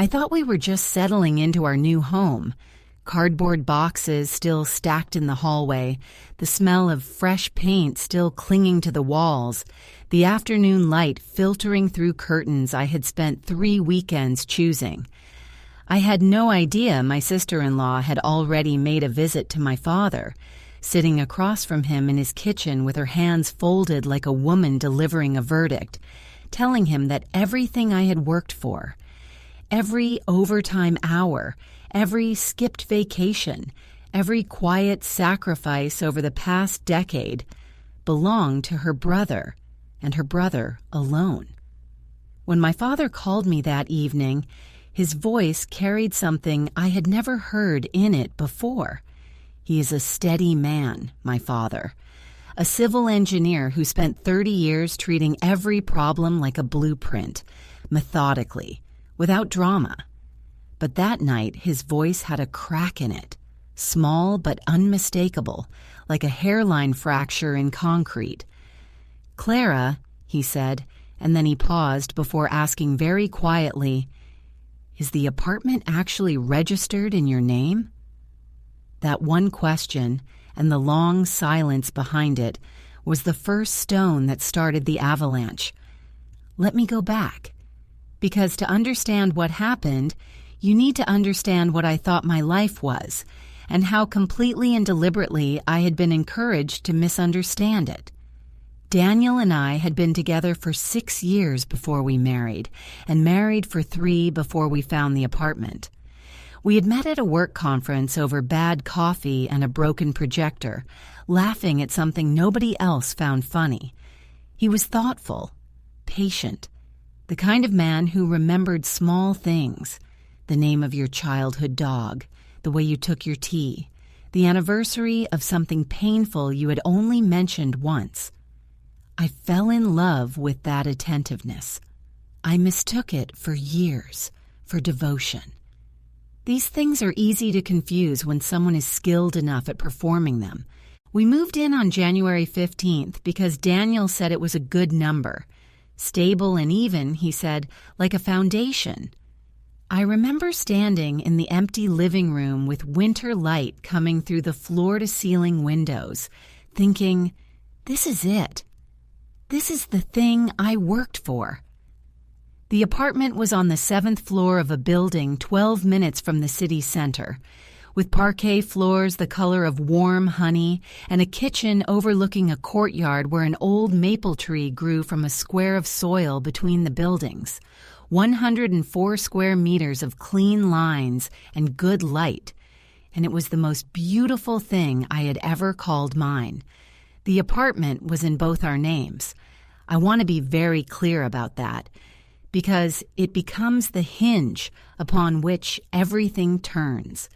I thought we were just settling into our new home. Cardboard boxes still stacked in the hallway, the smell of fresh paint still clinging to the walls, the afternoon light filtering through curtains I had spent 3 weekends choosing. I had no idea my sister-in-law had already made a visit to my father, sitting across from him in his kitchen with her hands folded like a woman delivering a verdict, telling him that everything I had worked for, every overtime hour, every skipped vacation, every quiet sacrifice over the past decade belonged to her brother, and her brother alone. When my father called me that evening, his voice carried something I had never heard in it before. He is a steady man, my father, a civil engineer who spent 30 years treating every problem like a blueprint, methodically, without drama. But that night, his voice had a crack in it, small but unmistakable, like a hairline fracture in concrete. "Clara," he said, and then he paused before asking very quietly, "Is the apartment actually registered in your name?" That one question, and the long silence behind it, was the first stone that started the avalanche. Let me go back. Because to understand what happened, you need to understand what I thought my life was, and how completely and deliberately I had been encouraged to misunderstand it. Daniel and I had been together for 6 years before we married, and married for 3 before we found the apartment. We had met at a work conference over bad coffee and a broken projector, laughing at something nobody else found funny. He was thoughtful, patient, the kind of man who remembered small things, the name of your childhood dog, the way you took your tea, the anniversary of something painful you had only mentioned once. I fell in love with that attentiveness. I mistook it for years, for devotion. These things are easy to confuse when someone is skilled enough at performing them. We moved in on January 15th because Daniel said it was a good number. Stable and even, he said, like a foundation. I remember standing in the empty living room with winter light coming through the floor-to-ceiling windows, thinking, this is it. This is the thing I worked for. The apartment was on the 7th floor of a building 12 minutes from the city center, with parquet floors the color of warm honey and a kitchen overlooking a courtyard where an old maple tree grew from a square of soil between the buildings, 104 square meters of clean lines and good light, and it was the most beautiful thing I had ever called mine. The apartment was in both our names. I want to be very clear about that, because it becomes the hinge upon which everything turns.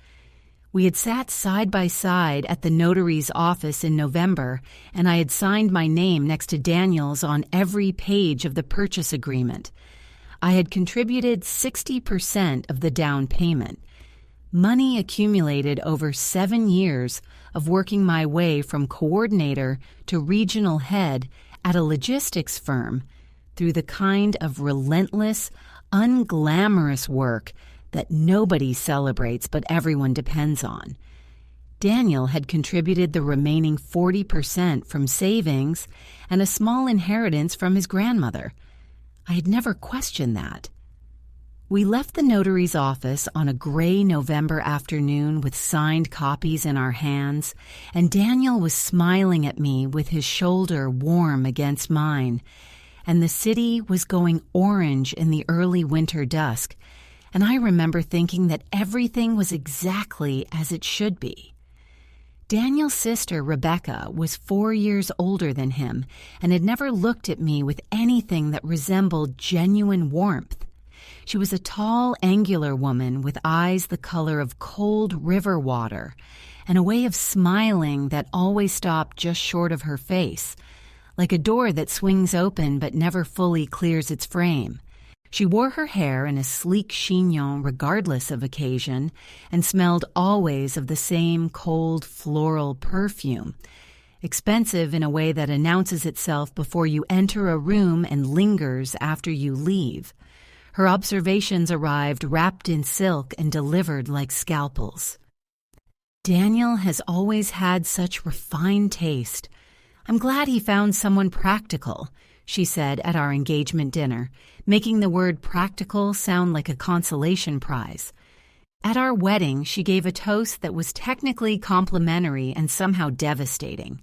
We had sat side by side at the notary's office in November, and I had signed my name next to Daniel's on every page of the purchase agreement. I had contributed 60% of the down payment, money accumulated over 7 years of working my way from coordinator to regional head at a logistics firm, through the kind of relentless, unglamorous work that nobody celebrates but everyone depends on. Daniel had contributed the remaining 40% from savings and a small inheritance from his grandmother. I had never questioned that. We left the notary's office on a gray November afternoon with signed copies in our hands, and Daniel was smiling at me with his shoulder warm against mine, and the city was going orange in the early winter dusk, and I remember thinking that everything was exactly as it should be. Daniel's sister, Rebecca, was 4 years older than him and had never looked at me with anything that resembled genuine warmth. She was a tall, angular woman with eyes the color of cold river water and a way of smiling that always stopped just short of her face, like a door that swings open but never fully clears its frame. She wore her hair in a sleek chignon regardless of occasion and smelled always of the same cold floral perfume, expensive in a way that announces itself before you enter a room and lingers after you leave. Her observations arrived wrapped in silk and delivered like scalpels. Daniel has always had such refined taste. I'm glad he found someone practical, she said at our engagement dinner, making the word practical sound like a consolation prize. At our wedding, she gave a toast that was technically complimentary and somehow devastating.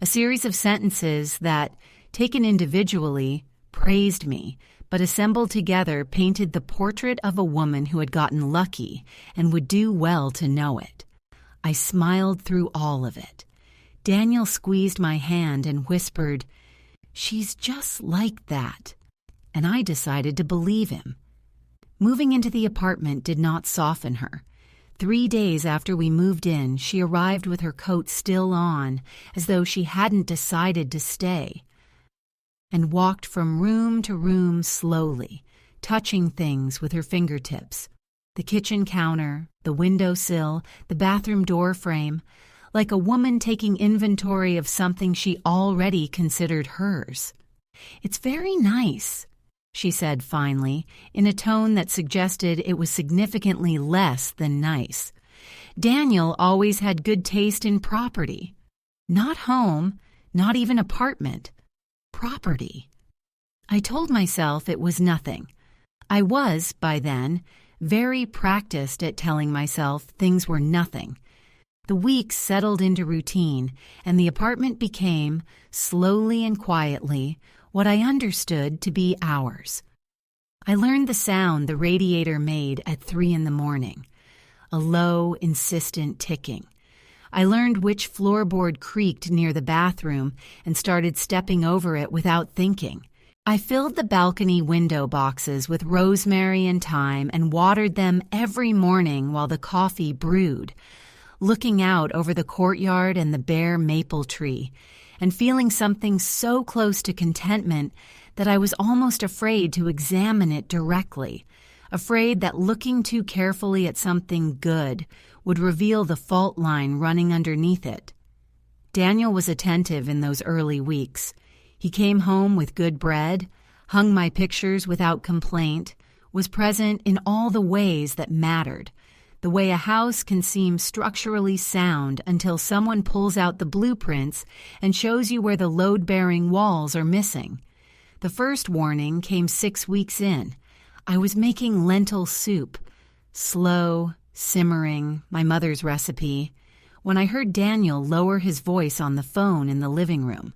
A series of sentences that, taken individually, praised me, but assembled together painted the portrait of a woman who had gotten lucky and would do well to know it. I smiled through all of it. Daniel squeezed my hand and whispered, "She's just like that." And I decided to believe him. Moving into the apartment did not soften her. 3 days after we moved in, she arrived with her coat still on, as though she hadn't decided to stay, and walked from room to room slowly, touching things with her fingertips. The kitchen counter, the windowsill, the bathroom door frame, like a woman taking inventory of something she already considered hers. "It's very nice," she said finally, in a tone that suggested it was significantly less than nice. Daniel always had good taste in property. Not home, not even apartment. Property. I told myself it was nothing. I was, by then, very practiced at telling myself things were nothing. The weeks settled into routine, and the apartment became, slowly and quietly, what I understood to be ours. I learned the sound the radiator made at 3 a.m, a low, insistent ticking. I learned which floorboard creaked near the bathroom and started stepping over it without thinking. I filled the balcony window boxes with rosemary and thyme and watered them every morning while the coffee brewed, looking out over the courtyard and the bare maple tree, and feeling something so close to contentment that I was almost afraid to examine it directly, afraid that looking too carefully at something good would reveal the fault line running underneath it. Daniel was attentive in those early weeks. He came home with good bread, hung my pictures without complaint, was present in all the ways that mattered, the way a house can seem structurally sound until someone pulls out the blueprints and shows you where the load-bearing walls are missing. The first warning came 6 weeks in. I was making lentil soup, slow, simmering, my mother's recipe, when I heard Daniel lower his voice on the phone in the living room.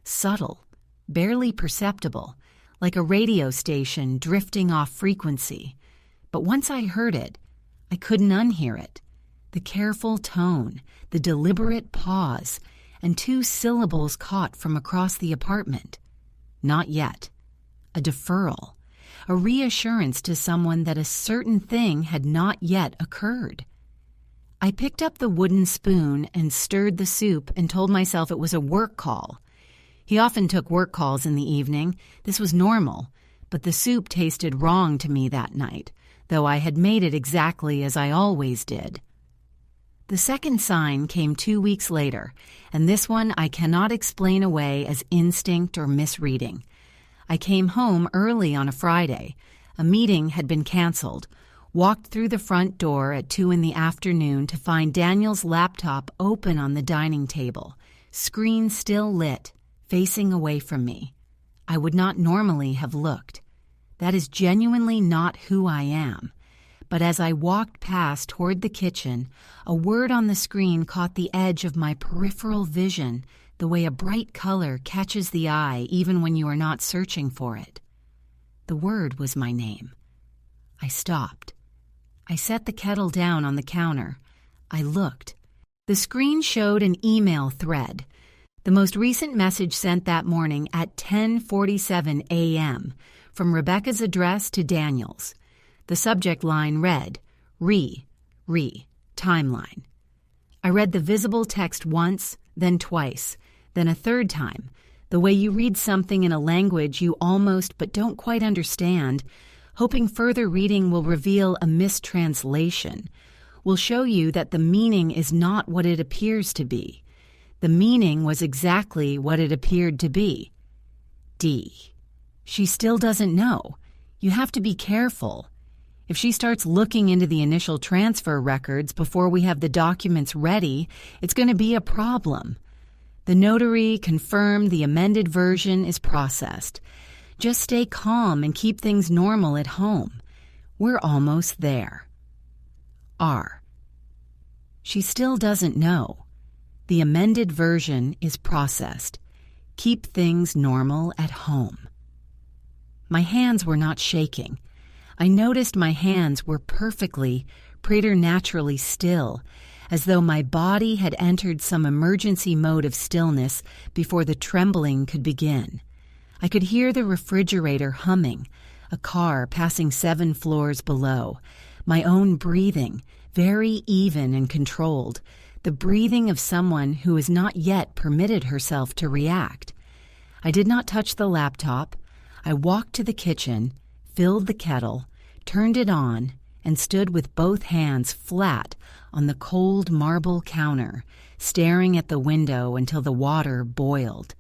Subtle, barely perceptible, like a radio station drifting off frequency. But once I heard it, I couldn't unhear it. The careful tone, the deliberate pause, and 2 syllables caught from across the apartment. Not yet. A deferral. A reassurance to someone that a certain thing had not yet occurred. I picked up the wooden spoon and stirred the soup and told myself it was a work call. He often took work calls in the evening. This was normal, but the soup tasted wrong to me that night, though I had made it exactly as I always did. The second sign came 2 weeks later, and this one I cannot explain away as instinct or misreading. I came home early on a Friday. A meeting had been canceled. Walked through the front door at 2 p.m. to find Daniel's laptop open on the dining table, screen still lit, facing away from me. I would not normally have looked. That is genuinely not who I am. But as I walked past toward the kitchen, a word on the screen caught the edge of my peripheral vision, the way a bright color catches the eye even when you are not searching for it. The word was my name. I stopped. I set the kettle down on the counter. I looked. The screen showed an email thread. The most recent message sent that morning at 10:47 a.m. from Rebecca's address to Daniel's. The subject line read, timeline. I read the visible text once, then twice, then a third time, the way you read something in a language you almost but don't quite understand, hoping further reading will reveal a mistranslation, will show you that the meaning is not what it appears to be. The meaning was exactly what it appeared to be. D. She still doesn't know. You have to be careful. If she starts looking into the initial transfer records before we have the documents ready, it's going to be a problem. The notary confirmed the amended version is processed. Just stay calm and keep things normal at home. We're almost there. R. She still doesn't know. The amended version is processed. Keep things normal at home. My hands were not shaking. I noticed my hands were perfectly, preternaturally still, as though my body had entered some emergency mode of stillness before the trembling could begin. I could hear the refrigerator humming, a car passing 7 floors below, my own breathing, very even and controlled, the breathing of someone who has not yet permitted herself to react. I did not touch the laptop. I walked to the kitchen, filled the kettle, turned it on, and stood with both hands flat on the cold marble counter, staring at the window until the water boiled.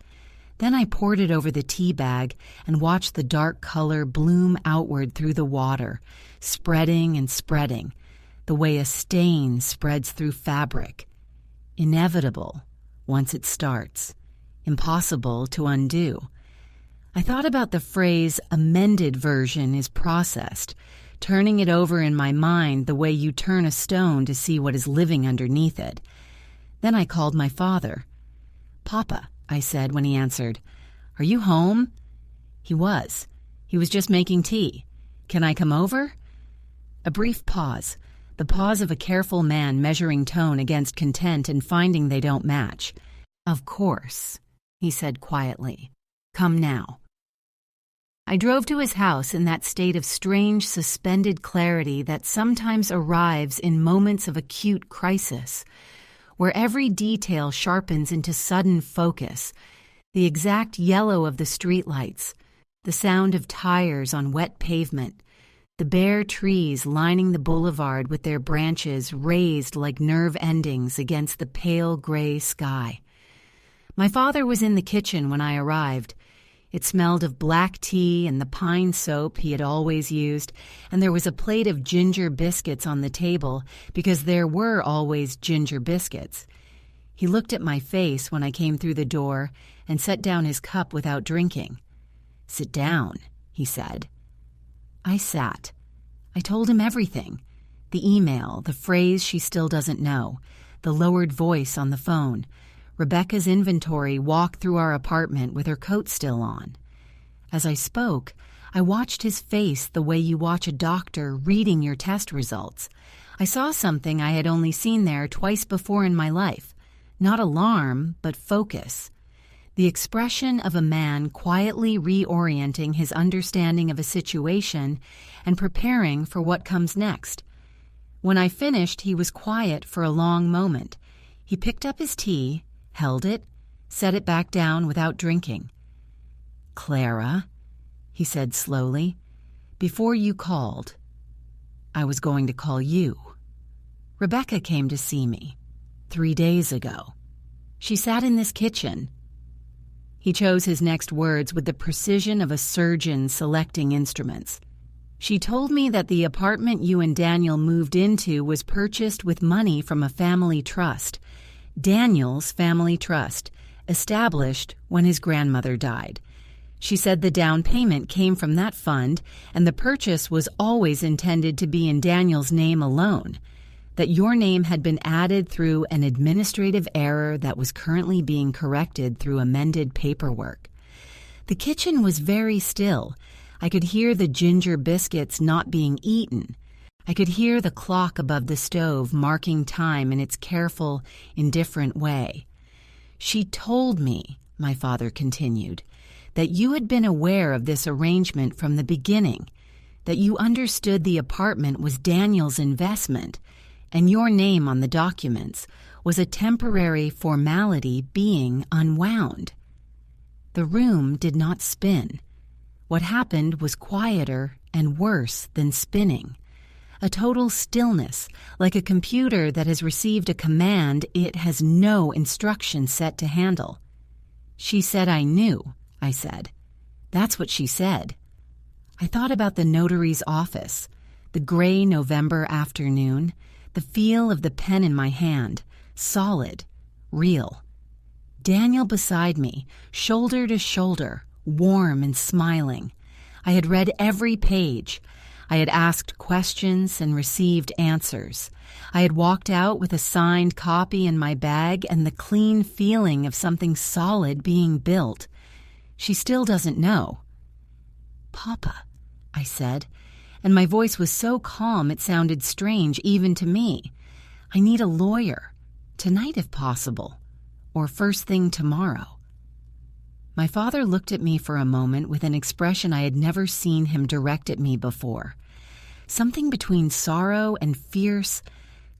Then I poured it over the tea bag and watched the dark color bloom outward through the water, spreading and spreading, the way a stain spreads through fabric. Inevitable once it starts, impossible to undo. I thought about the phrase amended version is processed, turning it over in my mind the way you turn a stone to see what is living underneath it. Then I called my father. "Papa," I said when he answered, "Are you home?" He was. He was just making tea. "Can I come over?" A brief pause, the pause of a careful man measuring tone against content and finding they don't match. "Of course," he said quietly. "Come now." I drove to his house in that state of strange, suspended clarity that sometimes arrives in moments of acute crisis, where every detail sharpens into sudden focus, the exact yellow of the streetlights, the sound of tires on wet pavement, the bare trees lining the boulevard with their branches raised like nerve endings against the pale gray sky. My father was in the kitchen when I arrived. It smelled of black tea and the pine soap he had always used, and there was a plate of ginger biscuits on the table because there were always ginger biscuits. He looked at my face when I came through the door and set down his cup without drinking. "Sit down," he said. I sat. I told him everything. The email, the phrase she still doesn't know, the lowered voice on the phone, Rebecca's inventory walk through our apartment with her coat still on. As I spoke, I watched his face the way you watch a doctor reading your test results. I saw something I had only seen there twice before in my life. Not alarm, but focus. The expression of a man quietly reorienting his understanding of a situation and preparing for what comes next. When I finished, he was quiet for a long moment. He picked up his tea, held it, set it back down without drinking. "Clara," he said slowly, "before you called, I was going to call you. Rebecca came to see me 3 days ago. She sat in this kitchen." He chose his next words with the precision of a surgeon selecting instruments. "She told me that the apartment you and Daniel moved into was purchased with money from a family trust. Daniel's family trust, established when his grandmother died. She said the down payment came from that fund, and the purchase was always intended to be in Daniel's name alone, that your name had been added through an administrative error that was currently being corrected through amended paperwork. The kitchen was very still. I could hear the ginger biscuits not being eaten. I could hear the clock above the stove marking time in its careful, indifferent way. She told me," my father continued, "that you had been aware of this arrangement from the beginning, that you understood the apartment was Daniel's investment, and your name on the documents was a temporary formality being unwound." The room did not spin. What happened was quieter and worse than spinning. A total stillness, like a computer that has received a command it has no instruction set to handle. "She said I knew," I said. "That's what she said." I thought about the notary's office, the gray November afternoon, the feel of the pen in my hand, solid, real. Daniel beside me, shoulder to shoulder, warm and smiling. I had read every page. I had asked questions and received answers. I had walked out with a signed copy in my bag and the clean feeling of something solid being built. She still doesn't know. "Papa," I said, and my voice was so calm it sounded strange even to me. "I need a lawyer, tonight if possible, or first thing tomorrow." My father looked at me for a moment with an expression I had never seen him direct at me before. Something between sorrow and fierce,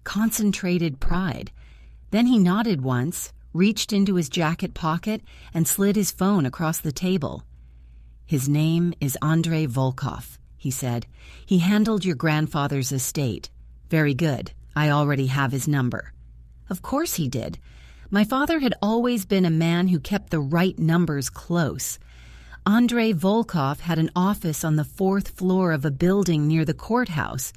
concentrated pride. Then he nodded once, reached into his jacket pocket, and slid his phone across the table. "His name is Andrei Volkov," he said. "He handled your grandfather's estate. Very good. I already have his number." Of course he did. My father had always been a man who kept the right numbers close. Andrei Volkov had an office on the 4th floor of a building near the courthouse,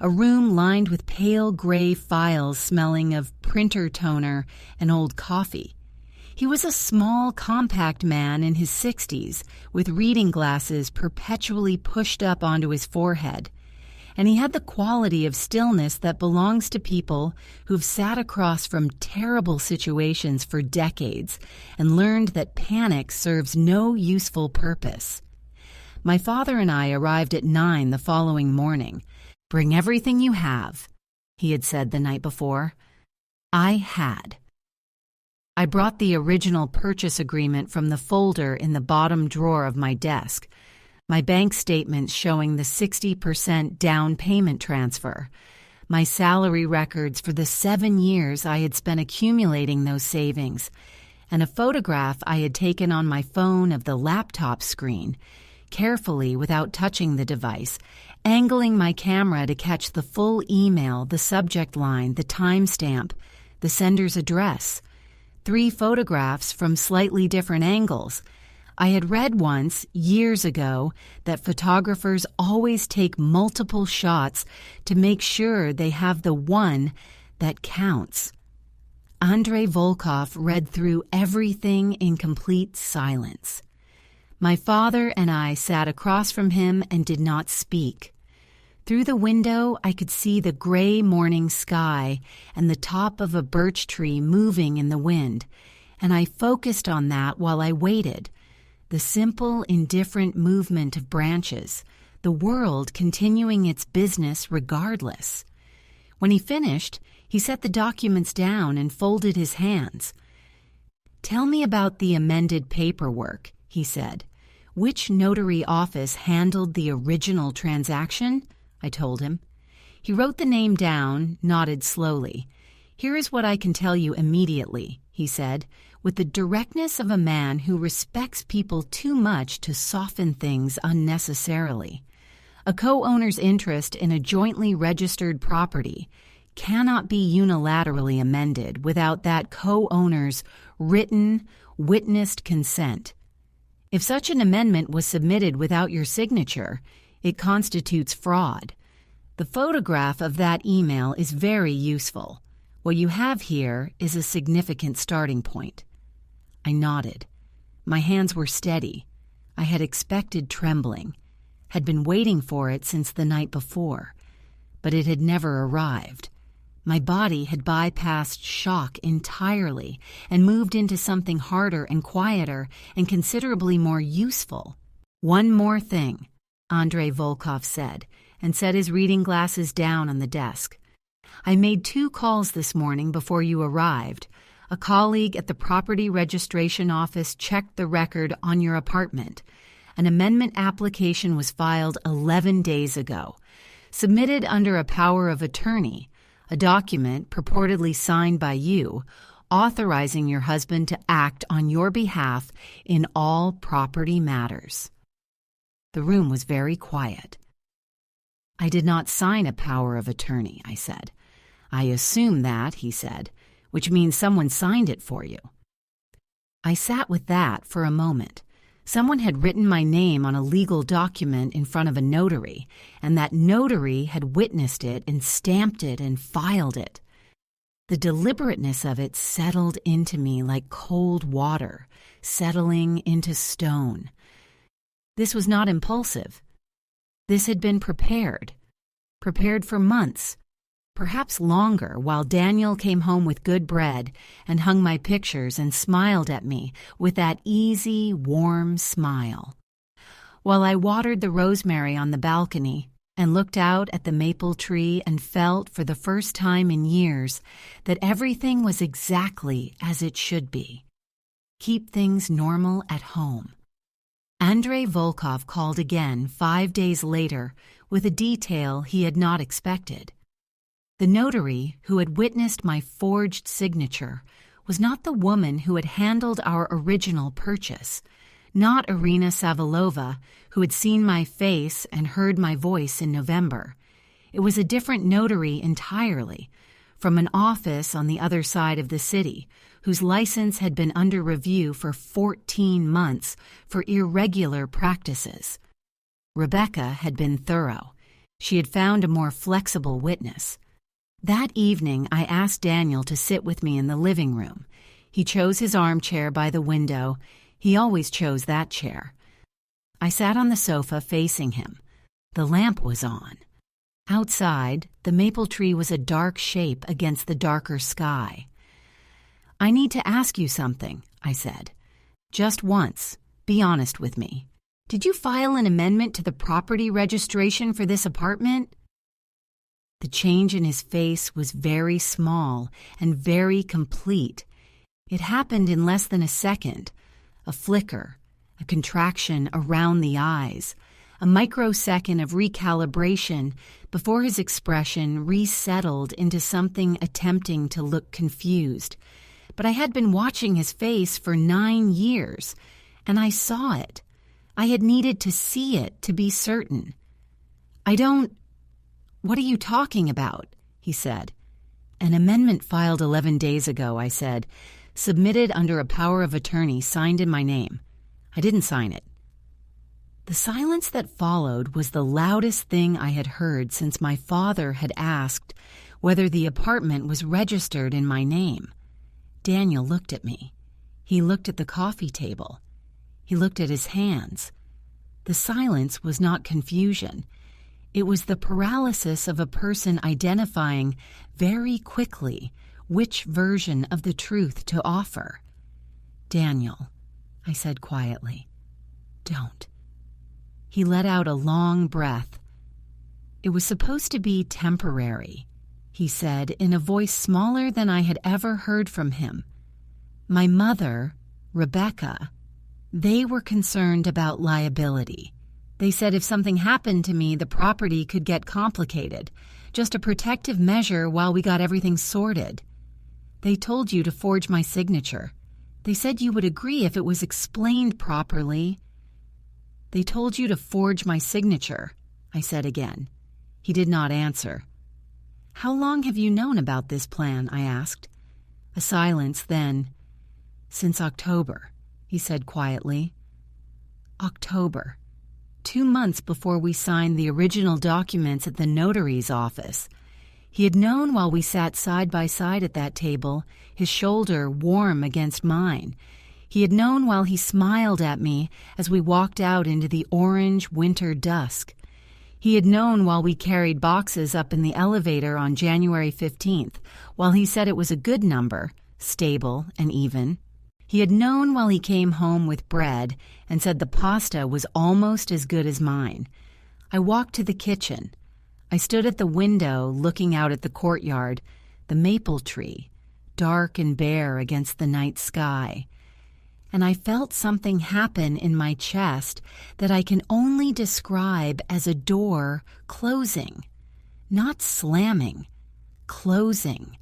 a room lined with pale gray files smelling of printer toner and old coffee. He was a small, compact man in his 60s, with reading glasses perpetually pushed up onto his forehead. And he had the quality of stillness that belongs to people who've sat across from terrible situations for decades and learned that panic serves no useful purpose. My father and I arrived at 9 the following morning. "Bring everything you have," he had said the night before. I had. I brought the original purchase agreement from the folder in the bottom drawer of my desk, my bank statements showing the 60% down payment transfer, my salary records for the 7 years I had spent accumulating those savings, and a photograph I had taken on my phone of the laptop screen, carefully without touching the device, angling my camera to catch the full email, the subject line, the timestamp, the sender's address. 3 photographs from slightly different angles. I had read once, years ago, that photographers always take multiple shots to make sure they have the one that counts. Andrei Volkov read through everything in complete silence. My father and I sat across from him and did not speak. Through the window, I could see the gray morning sky and the top of a birch tree moving in the wind, and I focused on that while I waited. The simple, indifferent movement of branches, the world continuing its business regardless. When he finished, he set the documents down and folded his hands. "Tell me about the amended paperwork," he said. "Which notary office handled the original transaction?" I told him. He wrote the name down, nodded slowly. "Here is what I can tell you immediately," he said, with the directness of a man who respects people too much to soften things unnecessarily. A co-owner's interest in a jointly registered property cannot be unilaterally amended without that co-owner's written, witnessed consent. If such an amendment was submitted without your signature, it constitutes fraud. The photograph of that email is very useful. What you have here is a significant starting point. I nodded. My hands were steady. I had expected trembling, had been waiting for it since the night before, but it had never arrived. My body had bypassed shock entirely and moved into something harder and quieter and considerably more useful. "One more thing," Andrei Volkov said, and set his reading glasses down on the desk. "I made 2 calls this morning before you arrived. A colleague at the property registration office checked the record on your apartment. An amendment application was filed 11 days ago, submitted under a power of attorney, a document purportedly signed by you, authorizing your husband to act on your behalf in all property matters." The room was very quiet. "I did not sign a power of attorney," I said. "I assume that," he said, "which means someone signed it for you." I sat with that for a moment, Someone had written my name on a legal document in front of a notary, and that notary had witnessed it and stamped it and filed it. The deliberateness of it settled into me like cold water, settling into stone. This was not impulsive. This had been prepared for months, perhaps longer, while Daniel came home with good bread and hung my pictures and smiled at me with that easy, warm smile. While I watered the rosemary on the balcony and looked out at the maple tree and felt for the first time in years that everything was exactly as it should be. Keep things normal at home. Andrei Volkov called again 5 days later with a detail he had not expected. The notary who had witnessed my forged signature was not the woman who had handled our original purchase, not Irina Savalova, who had seen my face and heard my voice in November. It was a different notary entirely, from an office on the other side of the city, whose license had been under review for 14 months for irregular practices. Rebecca had been thorough. She had found a more flexible witness. That evening, I asked Daniel to sit with me in the living room. He chose his armchair by the window. He always chose that chair. I sat on the sofa facing him. The lamp was on. Outside, the maple tree was a dark shape against the darker sky. "I need to ask you something," I said. "Just once. Be honest with me. Did you file an amendment to the property registration for this apartment?" The change in his face was very small and very complete. It happened in less than a second. A flicker, a contraction around the eyes, a microsecond of recalibration before his expression resettled into something attempting to look confused. But I had been watching his face for 9 years, and I saw it. I had needed to see it to be certain. "What are you talking about?" he said. "An amendment filed 11 days ago," I said, "submitted under a power of attorney signed in my name. I didn't sign it." The silence that followed was the loudest thing I had heard since my father had asked whether the apartment was registered in my name. Daniel looked at me. He looked at the coffee table. He looked at his hands. The silence was not confusion. It was the paralysis of a person identifying very quickly which version of the truth to offer. "Daniel," I said quietly, "don't." He let out a long breath. "It was supposed to be temporary," he said in a voice smaller than I had ever heard from him. "My mother, Rebecca, they were concerned about liability. They said if something happened to me, the property could get complicated. Just a protective measure while we got everything sorted. They told you to forge my signature. They said you would agree if it was explained properly." "They told you to forge my signature," I said again. He did not answer. "How long have you known about this plan?" I asked. A silence, then, "Since October," he said quietly. "October. 2 months before we signed the original documents at the notary's office. He had known while we sat side by side at that table, his shoulder warm against mine. He had known while he smiled at me as we walked out into the orange winter dusk. He had known while we carried boxes up in the elevator on January 15th, while he said it was a good number, stable and even. He had known while he came home with bread and said the pasta was almost as good as mine. I walked to the kitchen. I stood at the window looking out at the courtyard, the maple tree, dark and bare against the night sky. And I felt something happen in my chest that I can only describe as a door closing, not slamming, closing.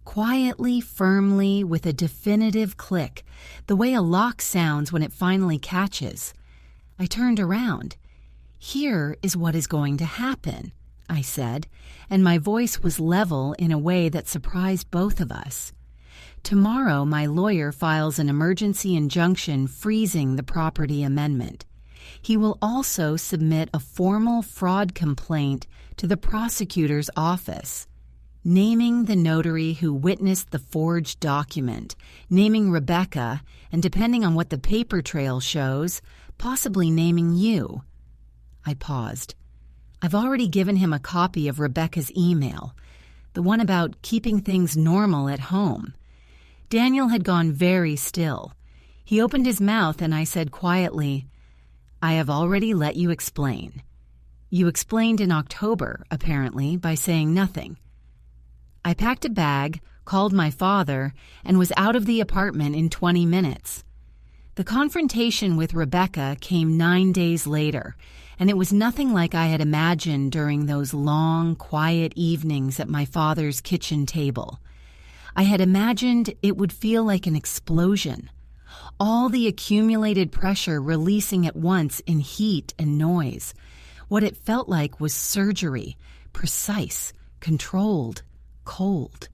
Quietly, firmly, with a definitive click, the way a lock sounds when it finally catches. I turned around. "Here is what is going to happen," I said, and my voice was level in a way that surprised both of us. Tomorrow, my lawyer files an emergency injunction freezing the property amendment. He will also submit a formal fraud complaint to the prosecutor's office, naming the notary who witnessed the forged document, naming Rebecca, and depending on what the paper trail shows, possibly naming you. I paused. I've already given him a copy of Rebecca's email, the one about keeping things normal at home. Daniel had gone very still. He opened his mouth and I said quietly, "I have already let you explain. You explained in October, apparently, by saying nothing." I packed a bag, called my father, and was out of the apartment in 20 minutes. The confrontation with Rebecca came 9 days later, and it was nothing like I had imagined during those long, quiet evenings at my father's kitchen table. I had imagined it would feel like an explosion, all the accumulated pressure releasing at once in heat and noise. What it felt like was surgery, precise, controlled, cold.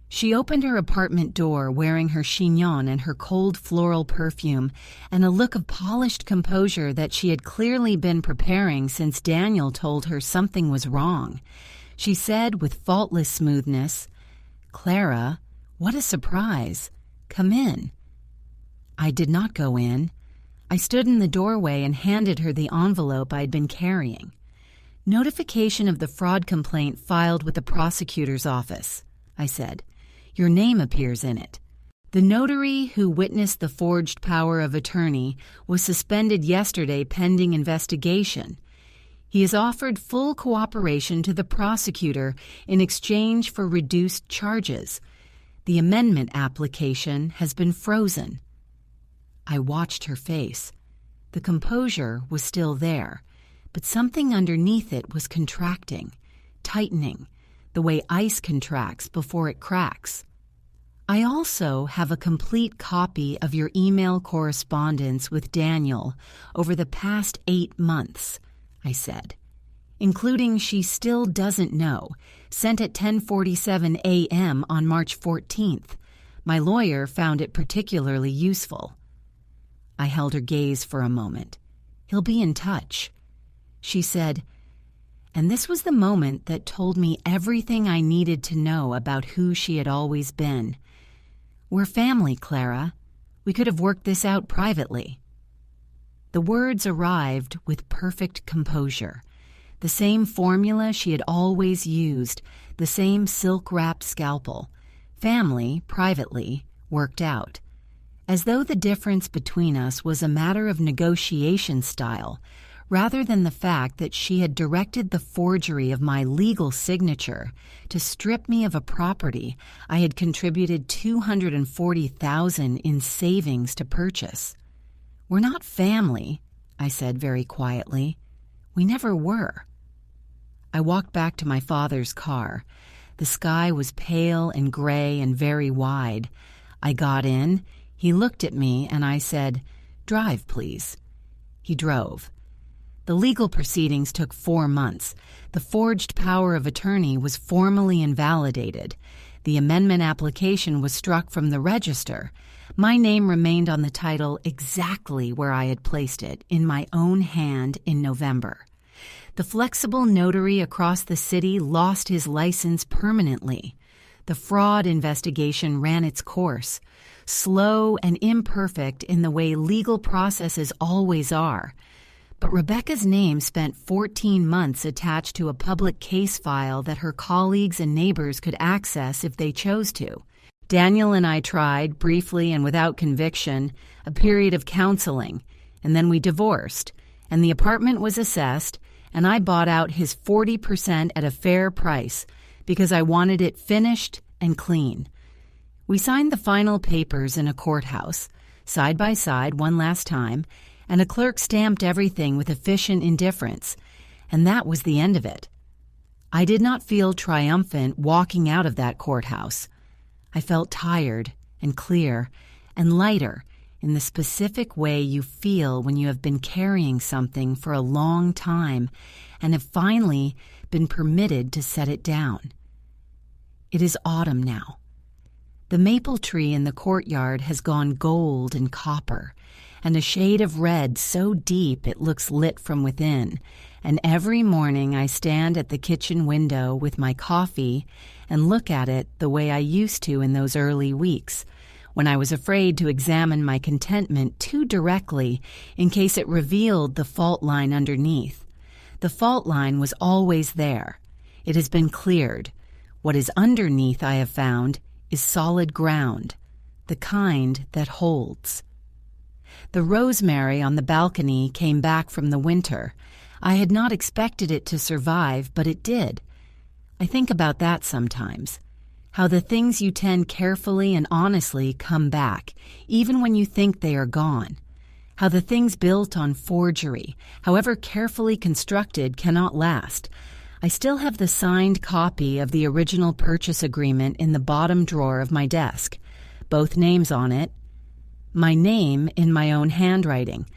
She opened her apartment door wearing her chignon and her cold floral perfume and a look of polished composure that she had clearly been preparing since Daniel told her something was wrong. She said with faultless smoothness, "Clara, what a surprise. Come in." I did not go in. I stood in the doorway and handed her the envelope I'd been carrying. "Notification of the fraud complaint filed with the prosecutor's office," I said. "Your name appears in it. The notary who witnessed the forged power of attorney was suspended yesterday pending investigation. He has offered full cooperation to the prosecutor in exchange for reduced charges. The amendment application has been frozen." I watched her face. The composure was still there, but something underneath it was contracting, tightening, the way ice contracts before it cracks. "I also have a complete copy of your email correspondence with Daniel over the past 8 months, I said, including She Still Doesn't Know, sent at 10:47 a.m. on March 14th. My lawyer found it particularly useful. I held her gaze for a moment. "He'll be in touch." She said, and this was the moment that told me everything I needed to know about who she had always been. "We're family, Clara. We could have worked this out privately." The words arrived with perfect composure. The same formula she had always used, the same silk-wrapped scalpel. Family, privately, worked out. As though the difference between us was a matter of negotiation style, rather than the fact that she had directed the forgery of my legal signature to strip me of a property I had contributed $240,000 in savings to purchase. "We're not family," I said very quietly. "We never were." I walked back to my father's car. The sky was pale and gray and very wide. I got in, he looked at me, and I said, "Drive, please." He drove. The legal proceedings took 4 months. The forged power of attorney was formally invalidated. The amendment application was struck from the register. My name remained on the title exactly where I had placed it, in my own hand in November. The flexible notary across the city lost his license permanently. The fraud investigation ran its course, slow and imperfect in the way legal processes always are. But Rebecca's name spent 14 months attached to a public case file that her colleagues and neighbors could access if they chose to. Daniel and I tried, briefly and without conviction, a period of counseling, and then we divorced, and the apartment was assessed, and I bought out his 40% at a fair price because I wanted it finished and clean. We signed the final papers in a courthouse, side by side one last time, and a clerk stamped everything with efficient indifference, and that was the end of it. I did not feel triumphant walking out of that courthouse. I felt tired and clear and lighter in the specific way you feel when you have been carrying something for a long time and have finally been permitted to set it down. It is autumn now. The maple tree in the courtyard has gone gold and copper, and a shade of red so deep it looks lit from within, and every morning I stand at the kitchen window with my coffee and look at it the way I used to in those early weeks, when I was afraid to examine my contentment too directly in case it revealed the fault line underneath. The fault line was always there. It has been cleared. What is underneath, I have found, is solid ground, the kind that holds. The rosemary on the balcony came back from the winter. I had not expected it to survive, but it did. I think about that sometimes, how the things you tend carefully and honestly come back, even when you think they are gone. How the things built on forgery, however carefully constructed, cannot last. I still have the signed copy of the original purchase agreement in the bottom drawer of my desk, both names on it, my name in my own handwriting,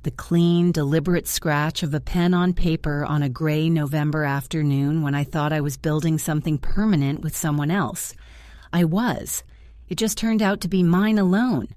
the clean, deliberate scratch of a pen on paper on a gray November afternoon when I thought I was building something permanent with someone else. I was. It just turned out to be mine alone.